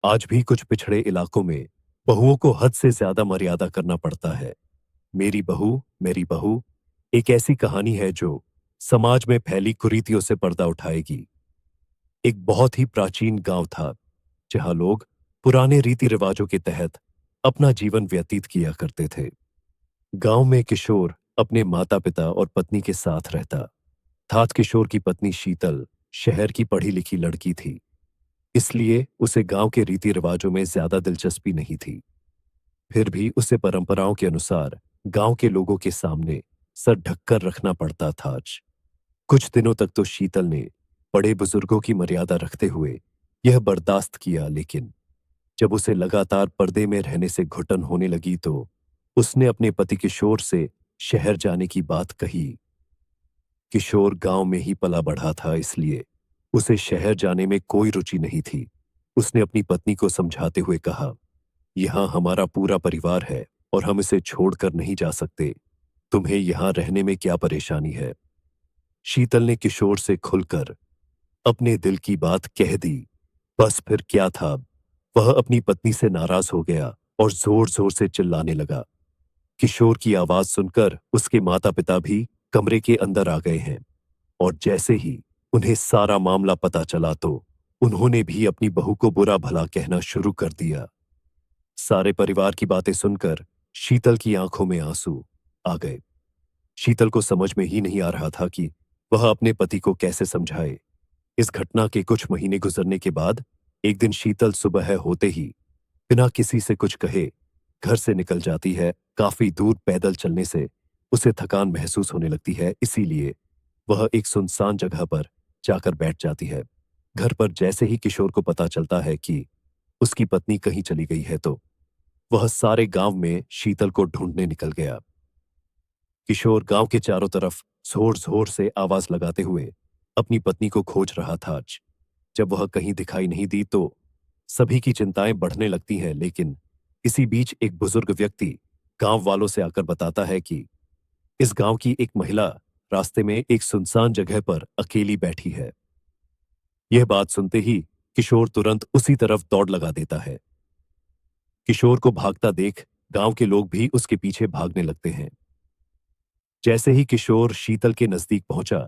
आज भी कुछ पिछड़े इलाकों में बहुओं को हद से ज्यादा मर्यादा करना पड़ता है। मेरी बहू एक ऐसी कहानी है जो समाज में फैली कुरीतियों से पर्दा उठाएगी। एक बहुत ही प्राचीन गांव था जहां लोग पुराने रीति रिवाजों के तहत अपना जीवन व्यतीत किया करते थे। गांव में किशोर अपने माता पिता और पत्नी के साथ रहता था। किशोर की पत्नी शीतल शहर की पढ़ी लिखी लड़की थी, इसलिए उसे गांव के रीति रिवाजों में ज्यादा दिलचस्पी नहीं थी। फिर भी उसे परंपराओं के अनुसार गांव के लोगों के सामने सर ढककर रखना पड़ता था। कुछ दिनों तक तो शीतल ने बड़े बुजुर्गों की मर्यादा रखते हुए यह बर्दाश्त किया, लेकिन जब उसे लगातार पर्दे में रहने से घुटन होने लगी तो उसने अपने पति किशोर से शहर जाने की बात कही। किशोर गांव में ही पला बढ़ा था, इसलिए उसे शहर जाने में कोई रुचि नहीं थी। उसने अपनी पत्नी को समझाते हुए कहा, यहाँ हमारा पूरा परिवार है और हम इसे छोड़कर नहीं जा सकते। तुम्हें यहाँ रहने में क्या परेशानी है? शीतल ने किशोर से खुलकर अपने दिल की बात कह दी। बस फिर क्या था, वह अपनी पत्नी से नाराज हो गया और जोर जोर से चिल्लाने लगा। किशोर की आवाज सुनकर उसके माता पिता भी कमरे के अंदर आ गए हैं, और जैसे ही उन्हें सारा मामला पता चला तो उन्होंने भी अपनी बहू को बुरा भला कहना शुरू कर दिया। सारे परिवार की बातें सुनकर शीतल की आंखों में आंसू आ गए। शीतल को समझ में ही नहीं आ रहा था कि वह अपने पति को कैसे समझाए। इस घटना के कुछ महीने गुजरने के बाद एक दिन शीतल सुबह होते ही बिना किसी से कुछ कहे घर से निकल जाती है। काफी दूर पैदल चलने से उसे थकान महसूस होने लगती है, इसीलिए वह एक सुनसान जगह पर जाकर बैठ जाती है। घर पर जैसे ही किशोर को पता चलता है कि उसकी पत्नी कहीं चली गई है तो वह सारे गांव में शीतल को ढूंढने निकल गया। किशोर गांव के चारों तरफ जोर जोर से आवाज लगाते हुए अपनी पत्नी को खोज रहा था। जब वह कहीं दिखाई नहीं दी तो सभी की चिंताएं बढ़ने लगती हैं, लेकिन इसी बीच एक बुजुर्ग व्यक्ति गांव वालों से आकर बताता है कि इस गांव की एक महिला रास्ते में एक सुनसान जगह पर अकेली बैठी है। यह बात सुनते ही किशोर तुरंत उसी तरफ दौड़ लगा देता है। किशोर को भागता देख गांव के लोग भी उसके पीछे भागने लगते हैं। जैसे ही किशोर शीतल के नजदीक पहुंचा,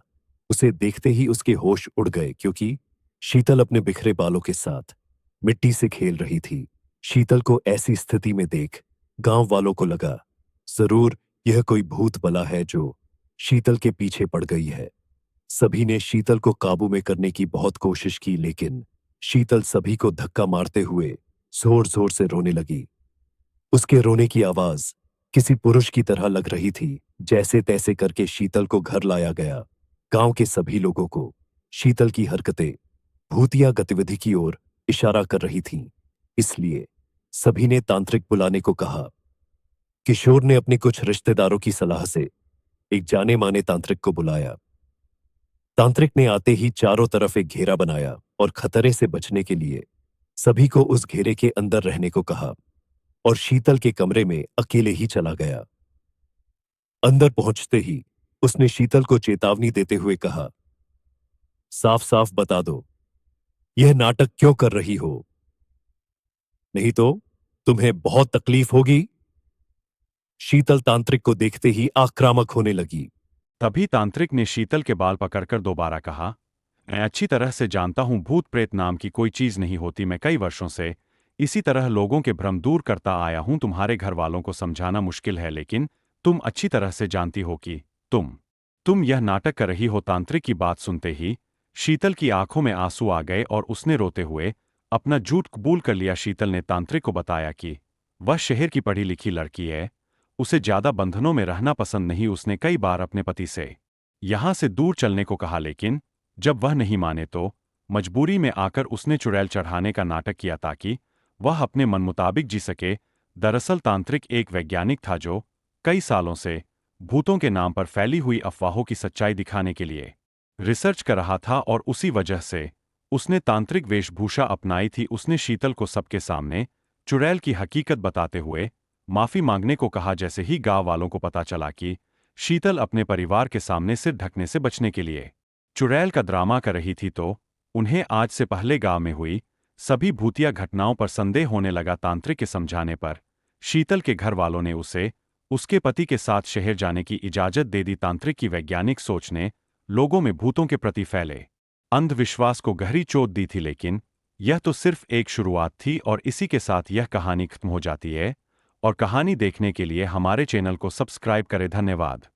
उसे देखते ही उसके होश उड़ गए, क्योंकि शीतल अपने बिखरे बालों के साथ मिट्टी से खेल रही थी। शीतल को ऐसी स्थिति में देख गांव वालों को लगा जरूर यह कोई भूत बला है जो शीतल के पीछे पड़ गई है। सभी ने शीतल को काबू में करने की बहुत कोशिश की, लेकिन शीतल सभी को धक्का मारते हुए जोर जोर से रोने लगी। उसके रोने की आवाज किसी पुरुष की तरह लग रही थी। जैसे तैसे करके शीतल को घर लाया गया। गांव के सभी लोगों को शीतल की हरकतें भूतिया गतिविधि की ओर इशारा कर रही थीं, इसलिए सभी ने तांत्रिक बुलाने को कहा। किशोर ने अपने कुछ रिश्तेदारों की सलाह से एक जाने माने तांत्रिक को बुलाया। तांत्रिक ने आते ही चारों तरफ एक घेरा बनाया और खतरे से बचने के लिए सभी को उस घेरे के अंदर रहने को कहा, और शीतल के कमरे में अकेले ही चला गया। अंदर पहुंचते ही उसने शीतल को चेतावनी देते हुए कहा, साफ साफ बता दो, यह नाटक क्यों कर रही हो, नहीं तो तुम्हें बहुत तकलीफ होगी। शीतल तांत्रिक को देखते ही आक्रामक होने लगी। तभी तांत्रिक ने शीतल के बाल पकड़कर दोबारा कहा, मैं अच्छी तरह से जानता हूं भूत प्रेत नाम की कोई चीज नहीं होती। मैं कई वर्षों से इसी तरह लोगों के भ्रम दूर करता आया हूं। तुम्हारे घर वालों को समझाना मुश्किल है, लेकिन तुम अच्छी तरह से जानती हो कि तुम यह नाटक कर रही हो। तांत्रिक की बात सुनते ही शीतल की आंखों में आंसू आ गए और उसने रोते हुए अपना झूठ कबूल कर लिया। शीतल ने तांत्रिक को बताया कि वह शहर की पढ़ी लिखी लड़की है, उसे ज्यादा बंधनों में रहना पसंद नहीं। उसने कई बार अपने पति से यहां से दूर चलने को कहा, लेकिन जब वह नहीं माने तो मजबूरी में आकर उसने चुड़ैल चढ़ाने का नाटक किया ताकि वह अपने मन मुताबिक जी सके। दरअसल तांत्रिक एक वैज्ञानिक था जो कई सालों से भूतों के नाम पर फैली हुई अफवाहों की सच्चाई दिखाने के लिए रिसर्च कर रहा था, और उसी वजह से उसने तांत्रिक वेशभूषा अपनाई थी। उसने शीतल को सबके सामने चुड़ैल की हकीकत बताते हुए माफी मांगने को कहा। जैसे ही गांव वालों को पता चला कि शीतल अपने परिवार के सामने सिर ढकने से बचने के लिए चुड़ैल का ड्रामा कर रही थी, तो उन्हें आज से पहले गांव में हुई सभी भूतिया घटनाओं पर संदेह होने लगा। तांत्रिक के समझाने पर शीतल के घर वालों ने उसे उसके पति के साथ शहर जाने की इजाजत दे दी। तांत्रिक की वैज्ञानिक सोच ने लोगों में भूतों के प्रति फैले अंधविश्वास को गहरी चोट दी थी, लेकिन यह तो सिर्फ एक शुरुआत थी और इसी के साथ यह कहानी खत्म हो जाती है। और कहानी देखने के लिए हमारे चैनल को सब्सक्राइब करें। धन्यवाद।